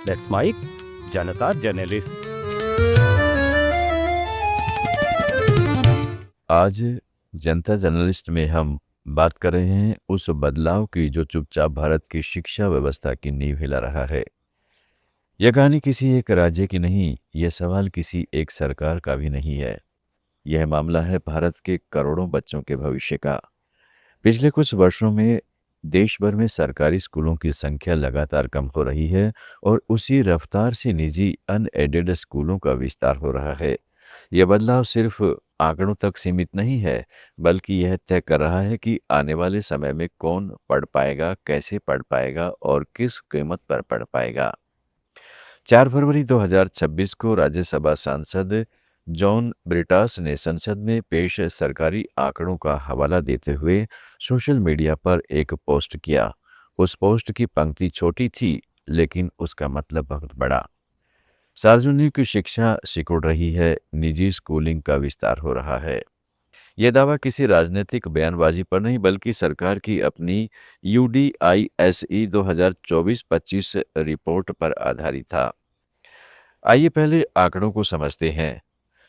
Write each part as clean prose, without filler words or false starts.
That's Mike, Janata journalist. आज जनता journalist में हम बात कर रहे हैं उस बदलाव की जो चुपचाप भारत की शिक्षा व्यवस्था की नींव हिला रहा है। यह कहानी किसी एक राज्य की नहीं, यह सवाल किसी एक सरकार का भी नहीं है। यह मामला है भारत के करोड़ों बच्चों के भविष्य का। पिछले कुछ वर्षों में देश भर में सरकारी स्कूलों की संख्या लगातार कम हो रही है और उसी रफ्तार से निजी अनएडेड स्कूलों का विस्तार हो रहा है। यह बदलाव सिर्फ आंकड़ों तक सीमित नहीं है, बल्कि यह तय कर रहा है कि आने वाले समय में कौन पढ़ पाएगा, कैसे पढ़ पाएगा और किस कीमत पर पढ़ पाएगा। 4 फरवरी 2026 को राज्यसभा सांसद जॉन ब्रिटास ने संसद में पेश सरकारी आंकड़ों का हवाला देते हुए सोशल मीडिया पर एक पोस्ट किया। उस पोस्ट की पंक्ति छोटी थी, लेकिन उसका मतलब बहुत बड़ा। सार्वजनिक शिक्षा सिकुड़ रही है, निजी स्कूलिंग का विस्तार हो रहा है। यह दावा किसी राजनीतिक बयानबाजी पर नहीं, बल्कि सरकार की अपनी UDISE 2024-25 रिपोर्ट पर आधारित था। आइए पहले आंकड़ों को समझते हैं।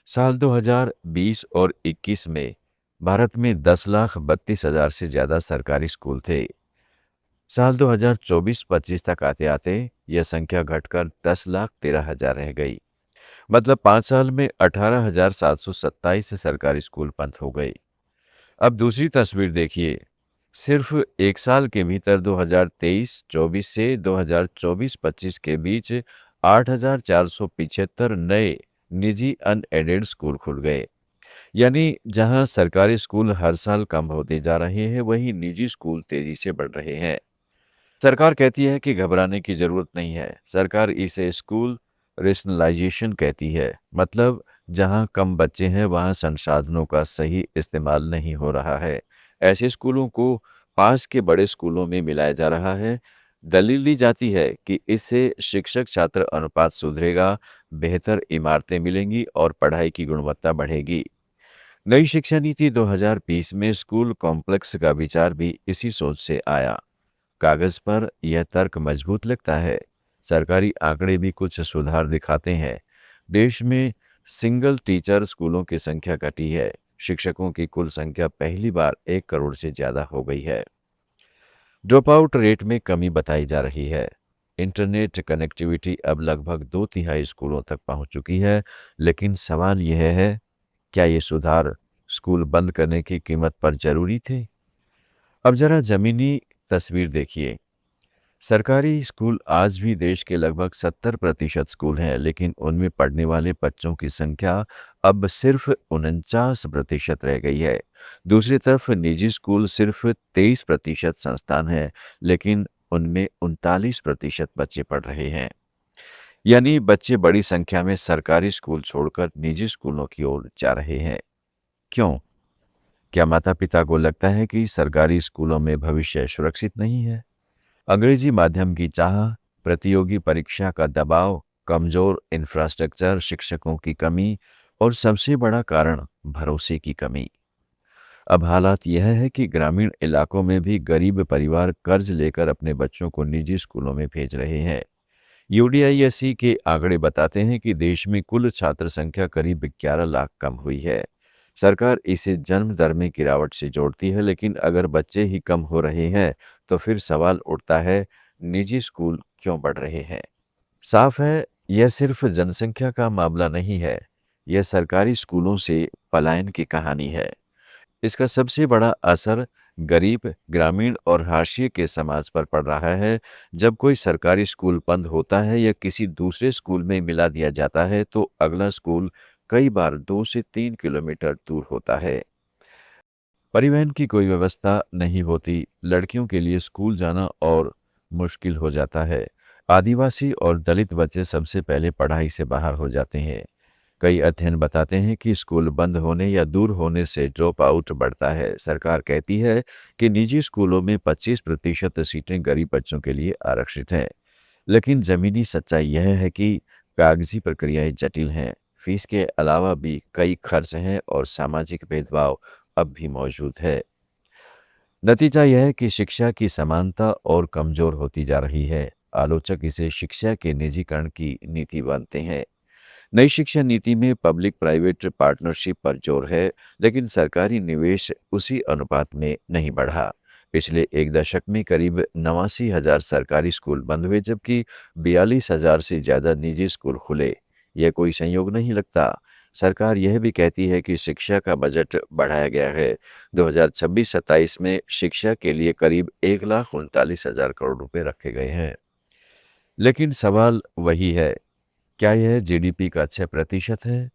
साल 2020 और 21 में भारत में 10,32,000 से ज्यादा सरकारी स्कूल थे। साल 2024-25 तक आते-आते यह संख्या घटकर 10,13,000 रह गई। मतलब 5 साल में 18,727 सरकारी स्कूल बंद हो गए। अब दूसरी तस्वीर देखिए। सिर्फ एक साल के भीतर 2023-24 से 2024-25 के बीच 8,475 नए निजी अनएडेड स्कूल खुल गए। यानी जहां सरकारी स्कूल हर साल कम होते जा रहे हैं, वहीं निजी स्कूल तेजी से बढ़ रहे हैं। सरकार कहती है कि घबराने की जरूरत नहीं है। सरकार इसे स्कूल रेशनलाइजेशन कहती है। मतलब जहां कम बच्चे हैं, वहां संसाधनों का सही इस्तेमाल नहीं हो रहा है। ऐसे स्कूलों को पास के बड़े स्कूलों में मिलाया जा रहा है। दलील दी जाती है कि इससे शिक्षक छात्र अनुपात सुधरेगा, बेहतर इमारतें मिलेंगी और पढ़ाई की गुणवत्ता बढ़ेगी। नई शिक्षा नीति 2020 में स्कूल कॉम्प्लेक्स का विचार भी इसी सोच से आया। कागज पर यह तर्क मजबूत लगता है। सरकारी आंकड़े भी कुछ सुधार दिखाते हैं। देश में सिंगल टीचर स्कूलों की संख्या घटी है। शिक्षकों की कुल संख्या पहली बार 1 करोड़ से ज्यादा हो गई है। ड्रॉप आउट रेट में कमी बताई जा रही है। इंटरनेट कनेक्टिविटी अब लगभग 2/3 स्कूलों तक पहुंच चुकी है। लेकिन सवाल यह है, क्या ये सुधार स्कूल बंद करने की कीमत पर जरूरी थे? अब जरा जमीनी तस्वीर देखिए। सरकारी स्कूल आज भी देश के लगभग 70% स्कूल हैं, लेकिन उनमें पढ़ने वाले बच्चों की संख्या अब सिर्फ 49% रह गई है। दूसरी तरफ निजी स्कूल सिर्फ 23% संस्थान हैं, लेकिन उनमें 39% बच्चे पढ़ रहे हैं। यानी बच्चे बड़ी संख्या में सरकारी स्कूल छोड़कर निजी स्कूलों की ओर जा रहे हैं। क्यों? क्या माता पिता को लगता है कि सरकारी स्कूलों में भविष्य सुरक्षित नहीं है? अंग्रेजी माध्यम की चाह, प्रतियोगी परीक्षा का दबाव, कमजोर इंफ्रास्ट्रक्चर, शिक्षकों की कमी और सबसे बड़ा कारण भरोसे की कमी। अब हालात यह है कि ग्रामीण इलाकों में भी गरीब परिवार कर्ज लेकर अपने बच्चों को निजी स्कूलों में भेज रहे हैं। UDISE के आंकड़े बताते हैं कि देश में कुल छात्र संख्या करीब 11 लाख कम हुई है। सरकार इसे जन्म दर में गिरावट से जोड़ती है, लेकिन अगर बच्चे ही कम हो रहे हैं, तो फिर सवाल उठता है, निजी स्कूल क्यों बढ़ रहे हैं? साफ है, यह सिर्फ जनसंख्या का मामला नहीं है, यह सरकारी स्कूलों से पलायन की कहानी है। इसका सबसे बड़ा असर गरीब, ग्रामीण और हाशिए के समाज पर पड़ रहा है। जब कोई सरकारी स्कूल बंद होता है या किसी दूसरे स्कूल में मिला दिया जाता है, तो अगला स्कूल कई बार 2 से 3 किलोमीटर दूर होता है। परिवहन की कोई व्यवस्था नहीं होती, लड़कियों के लिए स्कूल जाना और मुश्किल हो जाता है। आदिवासी और दलित बच्चे सबसे पहले पढ़ाई से बाहर हो जाते हैं। कई अध्ययन बताते हैं कि स्कूल बंद होने या दूर होने से ड्रॉप आउट बढ़ता है। सरकार कहती है कि निजी स्कूलों में 25% सीटें गरीब बच्चों के लिए आरक्षित हैं। लेकिन जमीनी सच्चाई यह है कि कागजी प्रक्रियाएं जटिल हैं। फीस के अलावा भी कई खर्च हैं और सामाजिक भेदभाव अब भी मौजूद है। नतीजा यह है कि शिक्षा की समानता और कमजोर होती जा रही है। आलोचक इसे शिक्षा के निजीकरण की नीति मानते हैं। नई शिक्षा नीति में पब्लिक प्राइवेट पार्टनरशिप पर जोर है, लेकिन सरकारी निवेश उसी अनुपात में नहीं बढ़ा। पिछले एक दशक में करीब 89,000 सरकारी स्कूल बंद हुए, जबकि 42,000 से ज़्यादा निजी स्कूल खुले। यह कोई संयोग नहीं लगता। सरकार यह भी कहती है कि शिक्षा का बजट बढ़ाया गया है। 2026-27 में शिक्षा के लिए करीब 1,39,000 करोड़ रुपए रखे गए हैं। लेकिन सवाल वही है, क्या यह जीडीपी का 6% है?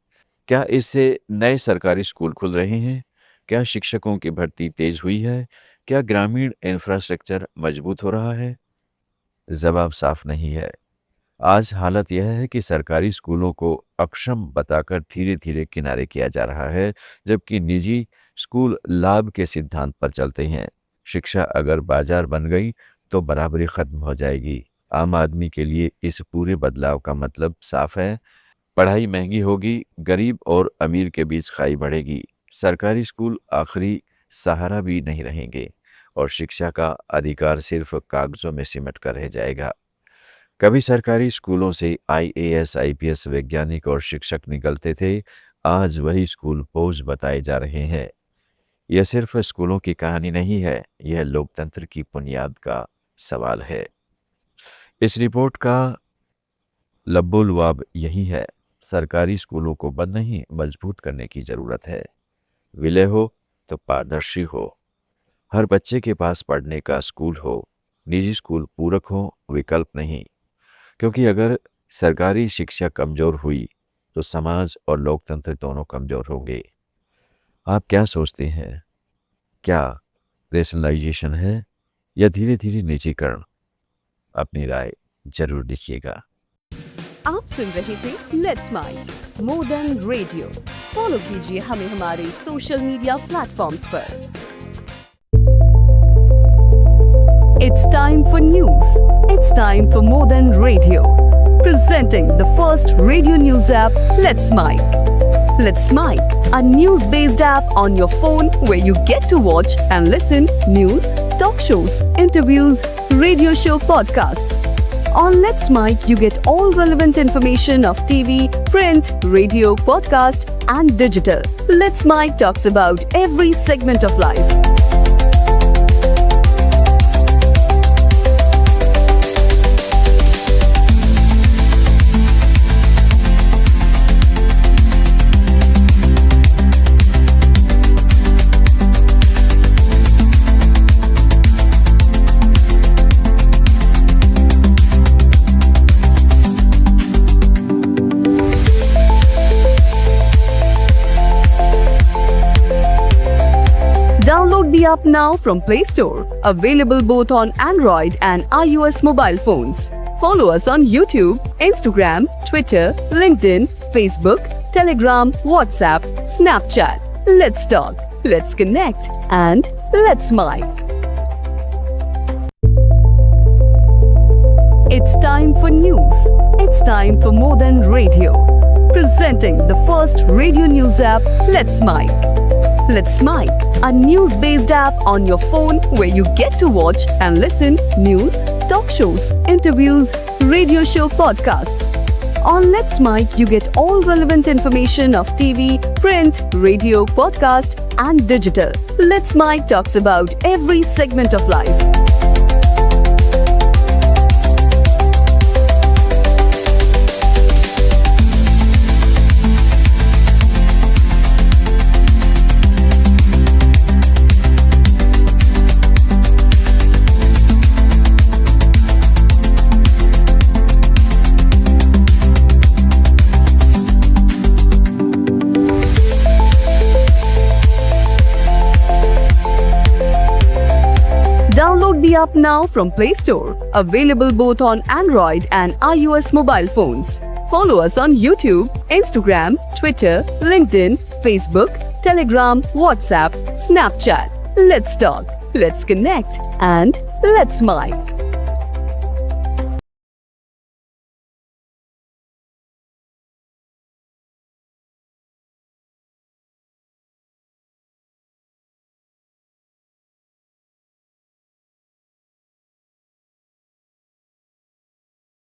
क्या इससे नए सरकारी स्कूल खुल रहे हैं? क्या शिक्षकों की भर्ती तेज हुई है? क्या ग्रामीण इंफ्रास्ट्रक्चर मजबूत हो रहा है? जवाब साफ नहीं है। आज हालत यह है कि सरकारी स्कूलों को अक्षम बताकर धीरे धीरे किनारे किया जा रहा है, जबकि निजी स्कूल लाभ के सिद्धांत पर चलते हैं। शिक्षा अगर बाजार बन गई तो बराबरी खत्म हो जाएगी। आम आदमी के लिए इस पूरे बदलाव का मतलब साफ है। पढ़ाई महंगी होगी, गरीब और अमीर के बीच खाई बढ़ेगी। सरकारी स्कूल आखिरी सहारा भी नहीं रहेंगे और शिक्षा का अधिकार सिर्फ कागजों में सिमट कर रह जाएगा। कभी सरकारी स्कूलों से IAS, IPS वैज्ञानिक और शिक्षक निकलते थे। आज वही स्कूल बोझ बताए जा रहे हैं। यह सिर्फ स्कूलों की कहानी नहीं है, यह लोकतंत्र की बुनियाद का सवाल है। इस रिपोर्ट का लब्बो-लुआब यही है, सरकारी स्कूलों को बंद नहीं मजबूत करने की जरूरत है। विलय हो तो पारदर्शी हो, हर बच्चे के पास पढ़ने का स्कूल हो, निजी स्कूल पूरक हो, विकल्प नहीं। क्योंकि अगर सरकारी शिक्षा कमजोर हुई तो समाज और लोकतंत्र दोनों कमजोर होंगे। आप क्या सोचते हैं? क्या रेशनलाइजेशन है या धीरे धीरे निजीकरण? अपनी राय जरूर लिखिएगा। आप सुन रहे थे let's mind more than radio. Follow कीजिए हमें हमारे सोशल मीडिया प्लेटफॉर्म्स पर। It's time for news. It's time for More Than Radio. Presenting the first radio news app, Let's Mic. Let's Mic, a news-based app on your phone where you get to watch and listen news, talk shows, interviews, radio show podcasts. On Let's Mic, you get all relevant information of TV, print, radio, podcast, and digital. Let's Mic talks about every segment of life. Download the app now from Play Store. Available both on Android and iOS mobile phones. Follow us on YouTube, Instagram, Twitter, LinkedIn, Facebook, Telegram, WhatsApp, Snapchat. Let's talk, let's connect, and let's mic. It's time for news. It's time for More Than Radio. Presenting the first radio news app, Let's Mic. Let's Mic, a news-based app on your phone where you get to watch and listen news, talk shows, interviews, radio show podcasts. On Let's Mic, you get all relevant information of TV, print, radio, podcast, and digital. Let's Mic talks about every segment of life. Download the app now from Play Store. Available both on Android and iOS mobile phones. Follow us on YouTube, Instagram, Twitter, LinkedIn, Facebook, Telegram, WhatsApp, Snapchat. Let's talk, let's connect, and let's mic.